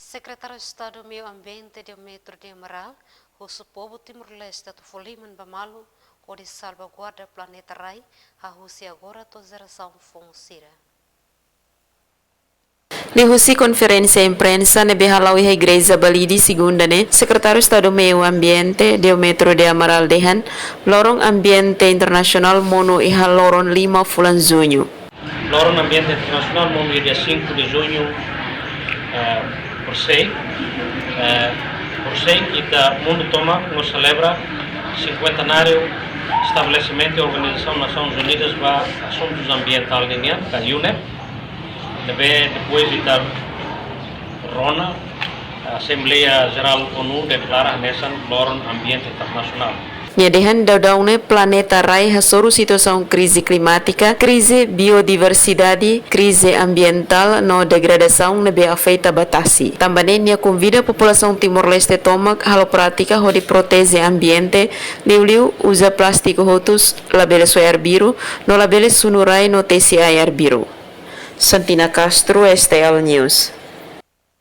Secretário de Estado do Meio Ambiente do Metro de Amaral, o povo Timor-Leste do Foliman Bamalu, o de salvaguarda planeta Rai, a Rússia agora toda geração Fonsira. Lihusi conferência imprensa na Behalawi a Igreja Balidi segunda né, Secretário de Estado do Meio Ambiente do Metro de Amaral dehan, Lorong Ambiente Internacional Mono e Lorong 5 Fulan Junho. Lorong Ambiente Internacional Mono dia 5 de junho por sei kita mundo toma nos celebra 50º estabelecimento e Organização das Nações Unidas para Assuntos Ambientais da UNEP. Depois de dar Rona, a Assembleia Geral ONU declara nessa Lorong Ambiente Internacional. Nyadehan daudawne planeta Rai hasoru situação crise climática, crise biodiversidade, crise ambiental no degradação nebe afeta batasi. Também nia convida a população Timor-Leste tomak halo prática de protege ambiente, liu usa plástico rotus, labele soyar biru, no labele sunurai no TCI biru. Santina Castro, STL News.